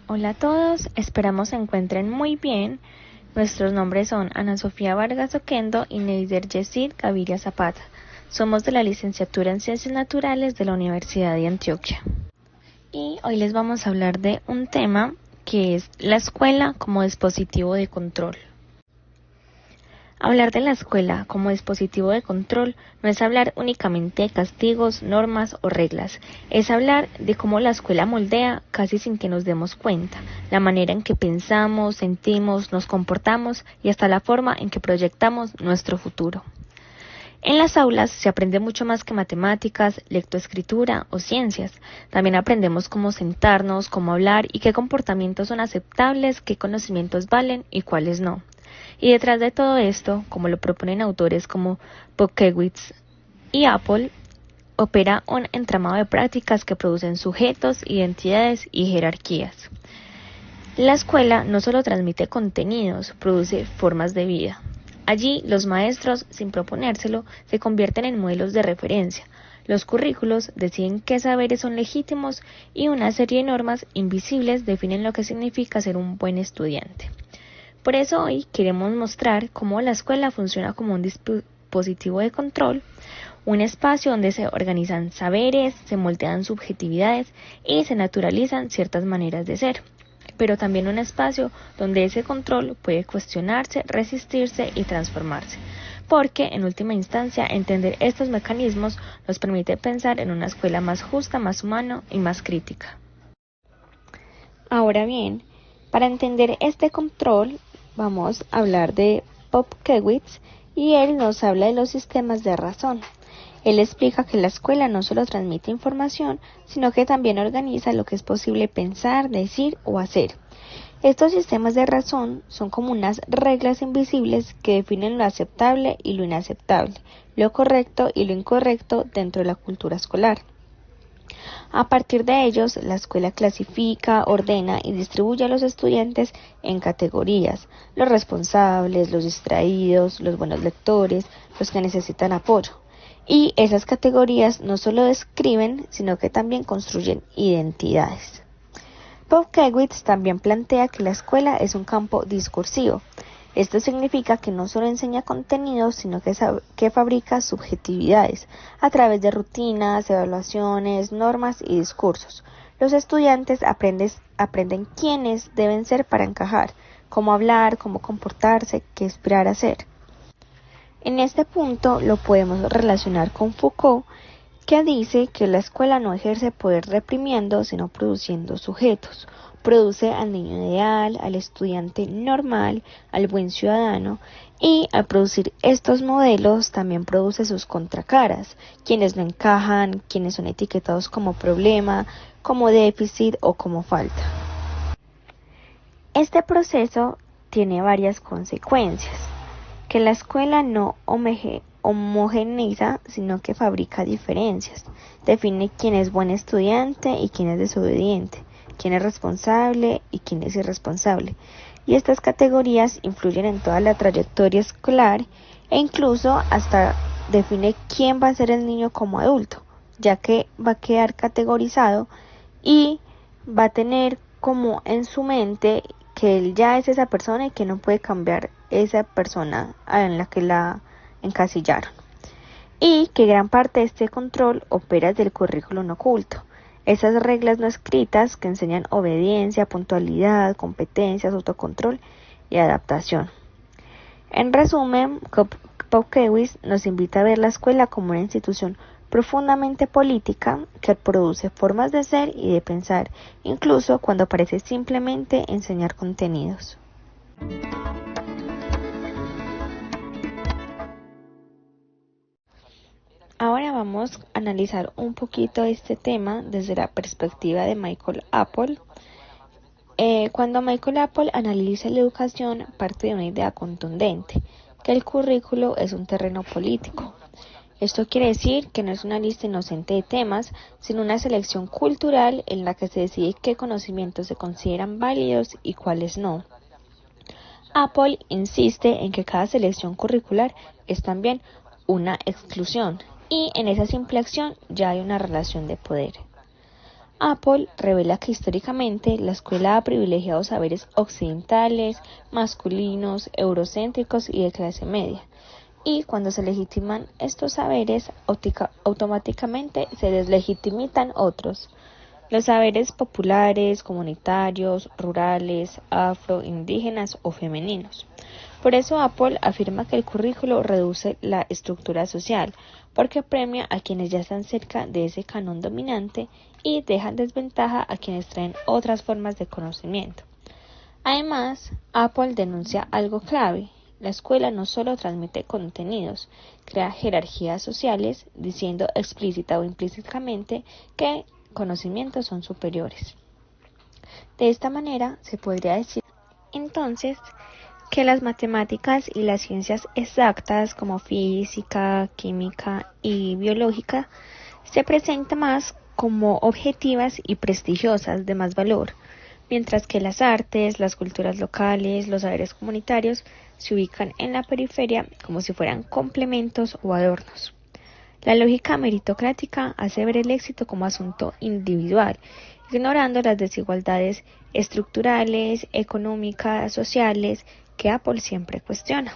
Hola a todos, esperamos se encuentren muy bien. Nuestros nombres son Ana Sofía Vargas Oquendo y Neider Yesid Gaviria Zapata. Somos de la licenciatura en Ciencias Naturales de la Universidad de Antioquia. Y hoy les vamos a hablar de un tema que es la escuela como dispositivo de control. Hablar de la escuela como dispositivo de control no es hablar únicamente de castigos, normas o reglas, es hablar de cómo la escuela moldea, casi sin que nos demos cuenta, la manera en que pensamos, sentimos, nos comportamos y hasta la forma en que proyectamos nuestro futuro. En las aulas se aprende mucho más que matemáticas, lectoescritura o ciencias. También aprendemos cómo sentarnos, cómo hablar y qué comportamientos son aceptables, qué conocimientos valen y cuáles no. Y detrás de todo esto, como lo proponen autores como Popkewitz y Apple, opera un entramado de prácticas que producen sujetos, identidades y jerarquías. La escuela no solo transmite contenidos, produce formas de vida. Allí, los maestros, sin proponérselo, se convierten en modelos de referencia. Los currículos deciden qué saberes son legítimos y una serie de normas invisibles definen lo que significa ser un buen estudiante. Por eso hoy queremos mostrar cómo la escuela funciona como un dispositivo de control, un espacio donde se organizan saberes, se moldean subjetividades y se naturalizan ciertas maneras de ser, pero también un espacio donde ese control puede cuestionarse, resistirse y transformarse, porque en última instancia entender estos mecanismos nos permite pensar en una escuela más justa, más humana y más crítica. Ahora bien, para entender este control, vamos a hablar de Popkewitz y él nos habla de los sistemas de razón. Él explica que la escuela no solo transmite información, sino que también organiza lo que es posible pensar, decir o hacer. Estos sistemas de razón son como unas reglas invisibles que definen lo aceptable y lo inaceptable, lo correcto y lo incorrecto dentro de la cultura escolar. A partir de ellos, la escuela clasifica, ordena y distribuye a los estudiantes en categorías: los responsables, los distraídos, los buenos lectores, los que necesitan apoyo. Y esas categorías no solo describen, sino que también construyen identidades. Popkewitz también plantea que la escuela es un campo discursivo. Esto significa que no solo enseña contenidos, sino que fabrica subjetividades a través de rutinas, evaluaciones, normas y discursos. Los estudiantes aprenden quiénes deben ser para encajar, cómo hablar, cómo comportarse, qué esperar hacer. En este punto lo podemos relacionar con Foucault, que dice que la escuela no ejerce poder reprimiendo, sino produciendo sujetos. Produce al niño ideal, al estudiante normal, al buen ciudadano, y al producir estos modelos también produce sus contracaras, quienes no encajan, quienes son etiquetados como problema, como déficit o como falta. Este proceso tiene varias consecuencias: que la escuela no homogeneiza, sino que fabrica diferencias, define quién es buen estudiante y quién es desobediente, quién es responsable y quién es irresponsable, y estas categorías influyen en toda la trayectoria escolar e incluso hasta define quién va a ser el niño como adulto, ya que va a quedar categorizado y va a tener como en su mente que él ya es esa persona y que no puede cambiar esa persona en la que la encasillaron. Y que gran parte de este control opera desde el currículum oculto. Esas reglas no escritas que enseñan obediencia, puntualidad, competencias, autocontrol y adaptación. En resumen, Popkewitz nos invita a ver la escuela como una institución profundamente política que produce formas de ser y de pensar, incluso cuando parece simplemente enseñar contenidos. Ahora vamos a analizar un poquito este tema desde la perspectiva de Michael Apple. Cuando Michael Apple analiza la educación, parte de una idea contundente, que el currículo es un terreno político. Esto quiere decir que no es una lista inocente de temas, sino una selección cultural en la que se decide qué conocimientos se consideran válidos y cuáles no. Apple insiste en que cada selección curricular es también una exclusión, y en esa simple acción ya hay una relación de poder. Apple revela que históricamente la escuela ha privilegiado saberes occidentales, masculinos, eurocéntricos y de clase media, y cuando se legitiman estos saberes, automáticamente se deslegitimitan otros, los saberes populares, comunitarios, rurales, afro, indígenas o femeninos. Por eso Apple afirma que el currículo reduce la estructura social, porque premia a quienes ya están cerca de ese canon dominante y deja en desventaja a quienes traen otras formas de conocimiento. Además, Apple denuncia algo clave. La escuela no solo transmite contenidos, crea jerarquías sociales, diciendo explícita o implícitamente que conocimientos son superiores. De esta manera, se podría decir entonces que las matemáticas y las ciencias exactas como física, química y biológica se presentan más como objetivas y prestigiosas de más valor, mientras que las artes, las culturas locales, los saberes comunitarios se ubican en la periferia como si fueran complementos o adornos. La lógica meritocrática hace ver el éxito como asunto individual, ignorando las desigualdades estructurales, económicas, sociales que Apple siempre cuestiona.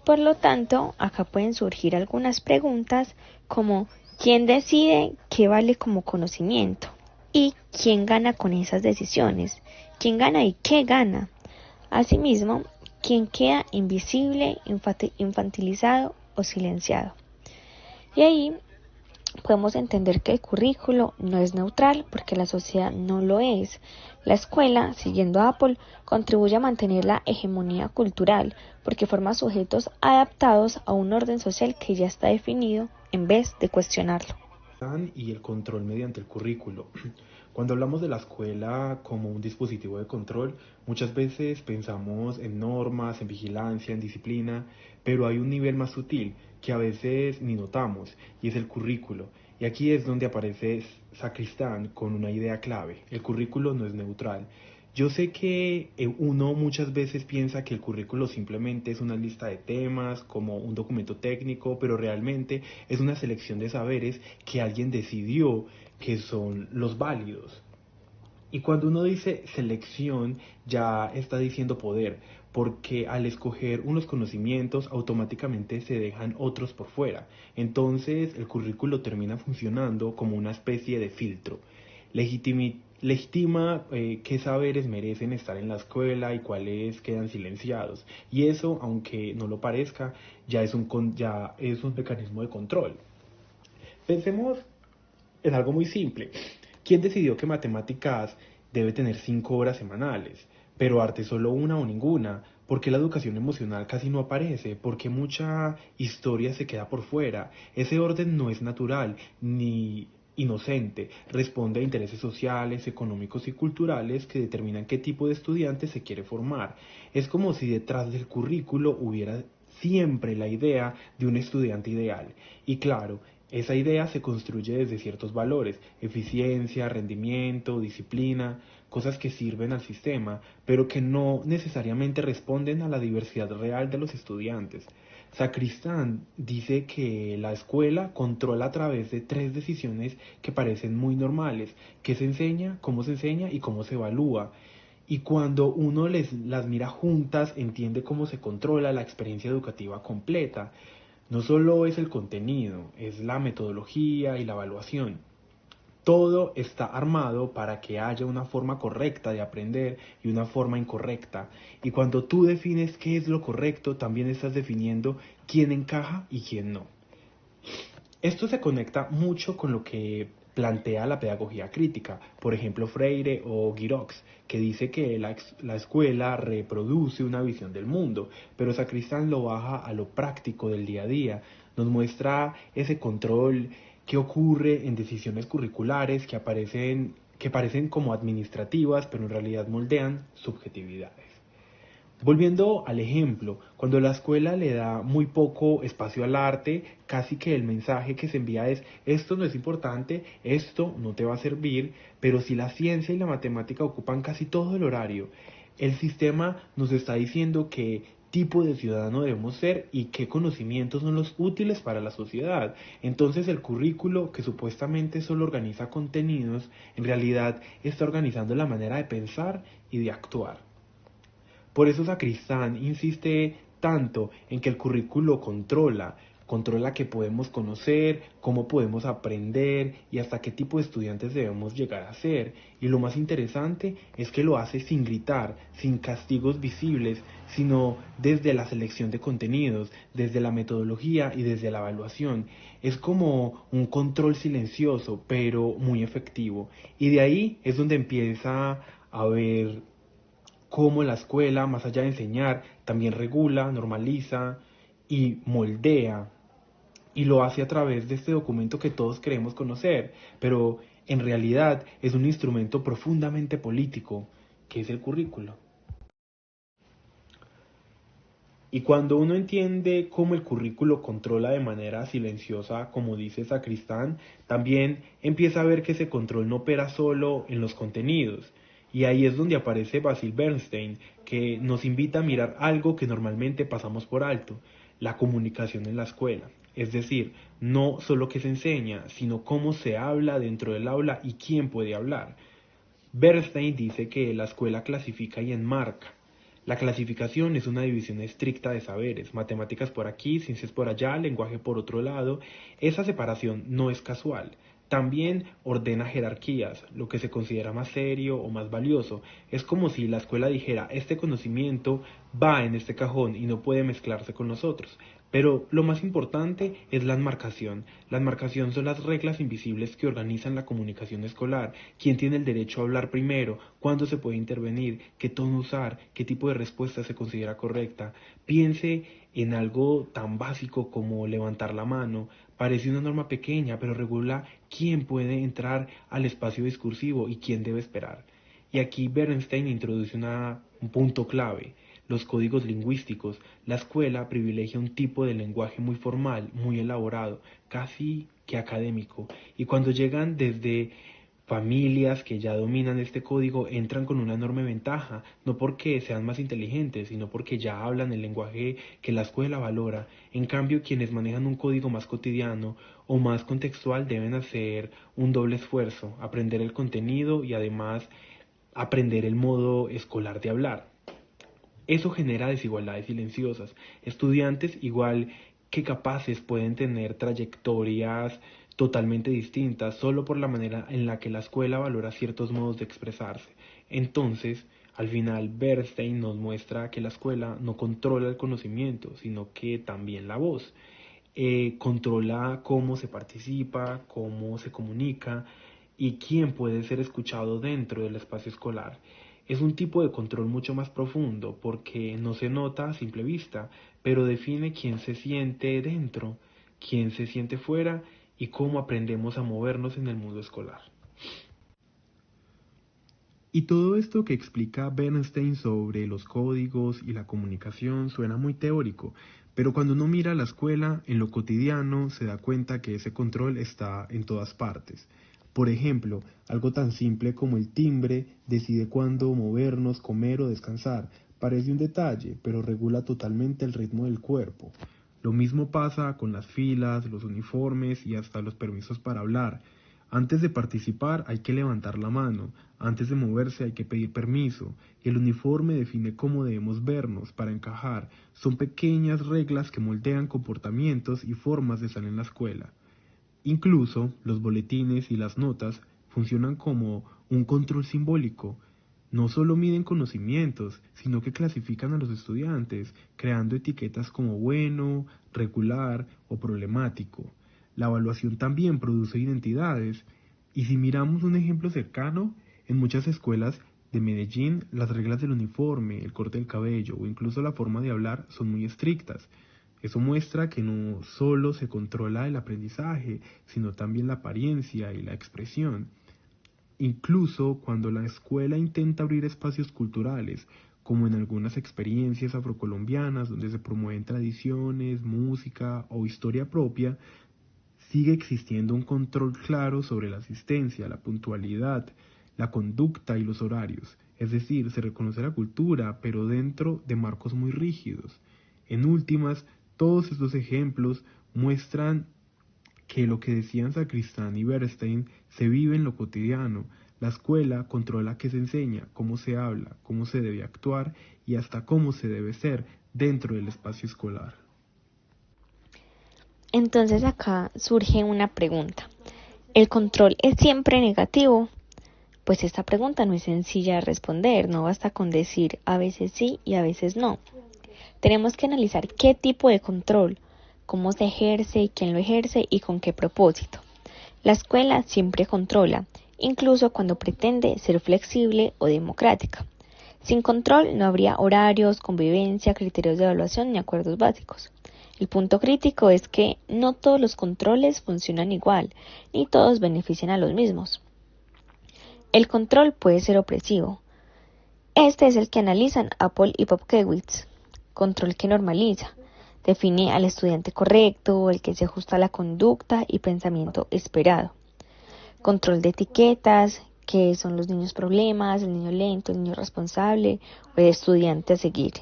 Por lo tanto, acá pueden surgir algunas preguntas como ¿quién decide qué vale como conocimiento? ¿Y quién gana con esas decisiones? ¿Quién gana y qué gana? Asimismo, ¿quién queda invisible, infantilizado o silenciado? Y ahí podemos entender que el currículo no es neutral porque la sociedad no lo es. La escuela, siguiendo a Apple, contribuye a mantener la hegemonía cultural porque forma sujetos adaptados a un orden social que ya está definido en vez de cuestionarlo. Y el control mediante el currículo. Cuando hablamos de la escuela como un dispositivo de control, muchas veces pensamos en normas, en vigilancia, en disciplina, pero hay un nivel más sutil que a veces ni notamos, y es el currículo. Y aquí es donde aparece Sacristán con una idea clave. El currículo no es neutral. Yo sé que uno muchas veces piensa que el currículo simplemente es una lista de temas, como un documento técnico, pero realmente es una selección de saberes que alguien decidió que son los válidos. Y cuando uno dice selección, ya está diciendo poder, porque al escoger unos conocimientos automáticamente se dejan otros por fuera. Entonces el currículo termina funcionando como una especie de filtro. Legitima qué saberes merecen estar en la escuela y cuáles quedan silenciados. Y eso, aunque no lo parezca, ya es un mecanismo de control. Pensemos en algo muy simple. ¿Quién decidió que matemáticas debe tener 5 horas semanales, pero arte solo una o ninguna? ¿Por qué la educación emocional casi no aparece? ¿Por qué mucha historia se queda por fuera? Ese orden no es natural ni inocente, responde a intereses sociales, económicos y culturales que determinan qué tipo de estudiante se quiere formar. Es como si detrás del currículo hubiera siempre la idea de un estudiante ideal. Y claro, esa idea se construye desde ciertos valores, eficiencia, rendimiento, disciplina, cosas que sirven al sistema, pero que no necesariamente responden a la diversidad real de los estudiantes. Sacristán dice que la escuela controla a través de 3 decisiones que parecen muy normales: qué se enseña, cómo se enseña y cómo se evalúa. Y cuando uno las mira juntas, entiende cómo se controla la experiencia educativa completa. No solo es el contenido, es la metodología y la evaluación. Todo está armado para que haya una forma correcta de aprender y una forma incorrecta. Y cuando tú defines qué es lo correcto, también estás definiendo quién encaja y quién no. Esto se conecta mucho con lo que plantea la pedagogía crítica, por ejemplo Freire o Girox, que dice que la escuela reproduce una visión del mundo, pero Sacristán lo baja a lo práctico del día a día, nos muestra ese control que ocurre en decisiones curriculares que parecen como administrativas, pero en realidad moldean subjetividades. Volviendo al ejemplo, cuando la escuela le da muy poco espacio al arte, casi que el mensaje que se envía es: esto no es importante, esto no te va a servir, pero si la ciencia y la matemática ocupan casi todo el horario, el sistema nos está diciendo que tipo de ciudadano debemos ser y qué conocimientos son los útiles para la sociedad. Entonces el currículo, que supuestamente solo organiza contenidos, en realidad está organizando la manera de pensar y de actuar. Por eso Sacristán insiste tanto en que el currículo controla qué podemos conocer, cómo podemos aprender y hasta qué tipo de estudiantes debemos llegar a ser. Y lo más interesante es que lo hace sin gritar, sin castigos visibles, sino desde la selección de contenidos, desde la metodología y desde la evaluación. Es como un control silencioso, pero muy efectivo. Y de ahí es donde empieza a ver cómo la escuela, más allá de enseñar, también regula, normaliza y moldea. Y lo hace a través de este documento que todos queremos conocer, pero en realidad es un instrumento profundamente político, que es el currículo. Y cuando uno entiende cómo el currículo controla de manera silenciosa, como dice Sacristán, también empieza a ver que ese control no opera solo en los contenidos. Y ahí es donde aparece Basil Bernstein, que nos invita a mirar algo que normalmente pasamos por alto, la comunicación en la escuela. Es decir, no solo qué se enseña, sino cómo se habla dentro del aula y quién puede hablar. Bernstein dice que la escuela clasifica y enmarca. La clasificación es una división estricta de saberes, matemáticas por aquí, ciencias por allá, lenguaje por otro lado. Esa separación no es casual. También ordena jerarquías, lo que se considera más serio o más valioso. Es como si la escuela dijera, este conocimiento va en este cajón y no puede mezclarse con los otros. Pero lo más importante es la enmarcación. La enmarcación son las reglas invisibles que organizan la comunicación escolar. ¿Quién tiene el derecho a hablar primero? ¿Cuándo se puede intervenir? ¿Qué tono usar? ¿Qué tipo de respuesta se considera correcta? Piense en algo tan básico como levantar la mano. Parece una norma pequeña, pero regula quién puede entrar al espacio discursivo y quién debe esperar. Y aquí Bernstein introduce un punto clave: los códigos lingüísticos. La escuela privilegia un tipo de lenguaje muy formal, muy elaborado, casi que académico. Y cuando llegan desde familias que ya dominan este código, entran con una enorme ventaja, no porque sean más inteligentes, sino porque ya hablan el lenguaje que la escuela valora. En cambio, quienes manejan un código más cotidiano o más contextual deben hacer un doble esfuerzo, aprender el contenido y además aprender el modo escolar de hablar. Eso genera desigualdades silenciosas. Estudiantes igual que capaces pueden tener trayectorias totalmente distintas solo por la manera en la que la escuela valora ciertos modos de expresarse. Entonces, al final, Bernstein nos muestra que la escuela no controla el conocimiento, sino que también la voz. Controla cómo se participa, cómo se comunica y quién puede ser escuchado dentro del espacio escolar. Es un tipo de control mucho más profundo porque no se nota a simple vista, pero define quién se siente dentro, quién se siente fuera y cómo aprendemos a movernos en el mundo escolar. Y todo esto que explica Bernstein sobre los códigos y la comunicación suena muy teórico, pero cuando uno mira la escuela en lo cotidiano se da cuenta que ese control está en todas partes. Por ejemplo, algo tan simple como el timbre decide cuándo movernos, comer o descansar. Parece un detalle, pero regula totalmente el ritmo del cuerpo. Lo mismo pasa con las filas, los uniformes y hasta los permisos para hablar. Antes de participar hay que levantar la mano, antes de moverse hay que pedir permiso. El uniforme define cómo debemos vernos para encajar. Son pequeñas reglas que moldean comportamientos y formas de estar en la escuela. Incluso los boletines y las notas funcionan como un control simbólico. No solo miden conocimientos, sino que clasifican a los estudiantes, creando etiquetas como bueno, regular o problemático. La evaluación también produce identidades, y si miramos un ejemplo cercano, en muchas escuelas de Medellín las reglas del uniforme, el corte del cabello o incluso la forma de hablar son muy estrictas. Eso muestra que no solo se controla el aprendizaje, sino también la apariencia y la expresión. Incluso cuando la escuela intenta abrir espacios culturales, como en algunas experiencias afrocolombianas donde se promueven tradiciones, música o historia propia, sigue existiendo un control claro sobre la asistencia, la puntualidad, la conducta y los horarios. Es decir, se reconoce la cultura, pero dentro de marcos muy rígidos. En últimas, todos estos ejemplos muestran que lo que decían Sacristán y Bernstein se vive en lo cotidiano. La escuela controla qué se enseña, cómo se habla, cómo se debe actuar y hasta cómo se debe ser dentro del espacio escolar. Entonces acá surge una pregunta. ¿El control es siempre negativo? Pues esta pregunta no es sencilla de responder, no basta con decir a veces sí y a veces no. Tenemos que analizar qué tipo de control, cómo se ejerce, quién lo ejerce y con qué propósito. La escuela siempre controla, incluso cuando pretende ser flexible o democrática. Sin control no habría horarios, convivencia, criterios de evaluación ni acuerdos básicos. El punto crítico es que no todos los controles funcionan igual, ni todos benefician a los mismos. El control puede ser opresivo. Este es el que analizan Apple y Popkewitz. Control que normaliza. Define al estudiante correcto, el que se ajusta a la conducta y pensamiento esperado. Control de etiquetas, que son los niños problemas, el niño lento, el niño responsable o el estudiante a seguir.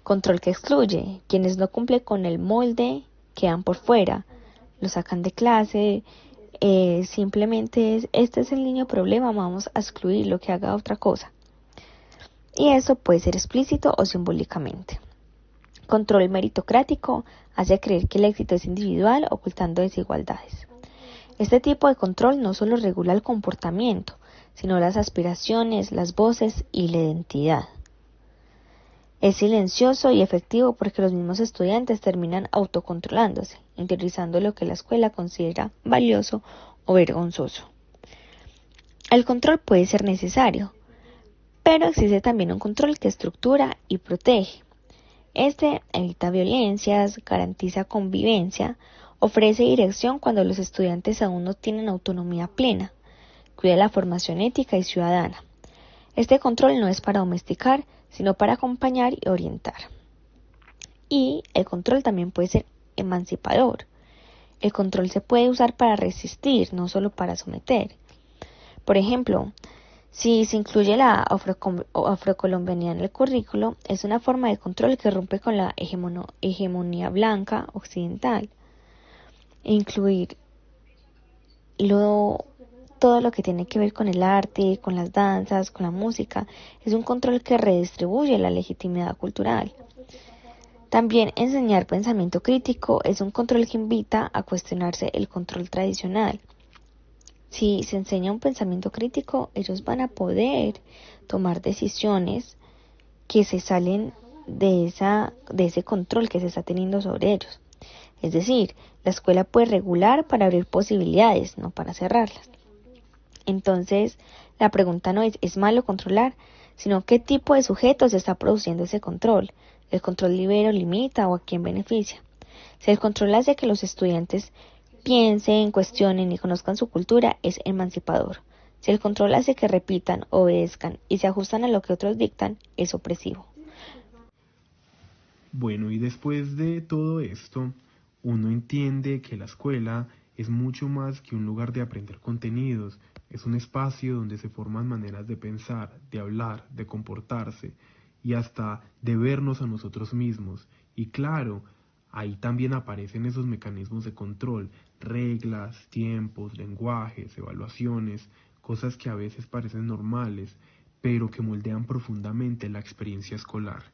Control que excluye, quienes no cumplen con el molde quedan por fuera, lo sacan de clase, simplemente este es el niño problema, vamos a excluirlo, que haga otra cosa. Y eso puede ser explícito o simbólicamente. Control meritocrático hace creer que el éxito es individual, ocultando desigualdades. Este tipo de control no solo regula el comportamiento, sino las aspiraciones, las voces y la identidad. Es silencioso y efectivo porque los mismos estudiantes terminan autocontrolándose, interiorizando lo que la escuela considera valioso o vergonzoso. El control puede ser necesario, pero existe también un control que estructura y protege. Este evita violencias, garantiza convivencia, ofrece dirección cuando los estudiantes aún no tienen autonomía plena, cuida la formación ética y ciudadana. Este control no es para domesticar, sino para acompañar y orientar. Y el control también puede ser emancipador. El control se puede usar para resistir, no solo para someter. Por ejemplo, si se incluye la afrocolombianidad en el currículo, es una forma de control que rompe con la hegemonía blanca occidental. Incluir todo lo que tiene que ver con el arte, con las danzas, con la música, es un control que redistribuye la legitimidad cultural. También enseñar pensamiento crítico es un control que invita a cuestionarse el control tradicional. Si se enseña un pensamiento crítico, ellos van a poder tomar decisiones que se salen de ese control que se está teniendo sobre ellos. Es decir, la escuela puede regular para abrir posibilidades, no para cerrarlas. Entonces, la pregunta no ¿es malo controlar?, sino ¿qué tipo de sujetos está produciendo ese control? ¿El control libera o limita o a quién beneficia? Si el control hace que los estudiantes piensen, cuestionen y conozcan su cultura, es emancipador. Si el control hace que repitan, obedezcan y se ajustan a lo que otros dictan, es opresivo. Bueno, y después de todo esto, uno entiende que la escuela es mucho más que un lugar de aprender contenidos, es un espacio donde se forman maneras de pensar, de hablar, de comportarse y hasta de vernos a nosotros mismos. Y claro, ahí también aparecen esos mecanismos de control, reglas, tiempos, lenguajes, evaluaciones, cosas que a veces parecen normales, pero que moldean profundamente la experiencia escolar.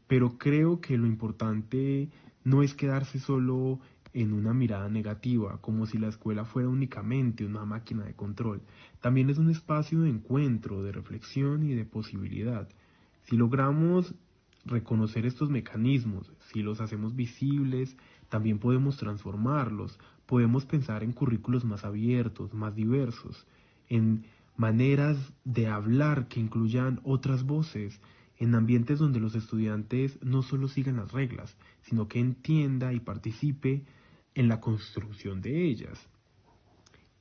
Pero creo que lo importante no es quedarse solo en una mirada negativa, como si la escuela fuera únicamente una máquina de control. También es un espacio de encuentro, de reflexión y de posibilidad. Si logramos reconocer estos mecanismos, si los hacemos visibles, también podemos transformarlos, podemos pensar en currículos más abiertos, más diversos, en maneras de hablar que incluyan otras voces, en ambientes donde los estudiantes no solo sigan las reglas, sino que entienda y participe en la construcción de ellas.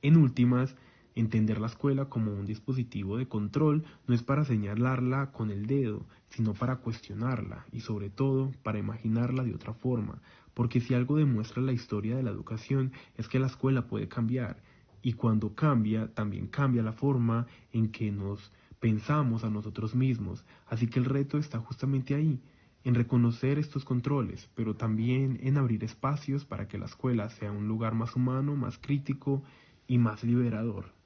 En últimas, entender la escuela como un dispositivo de control no es para señalarla con el dedo, sino para cuestionarla y sobre todo para imaginarla de otra forma, porque si algo demuestra la historia de la educación es que la escuela puede cambiar y cuando cambia también cambia la forma en que nos pensamos a nosotros mismos, así que el reto está justamente ahí, en reconocer estos controles, pero también en abrir espacios para que la escuela sea un lugar más humano, más crítico y más liberador.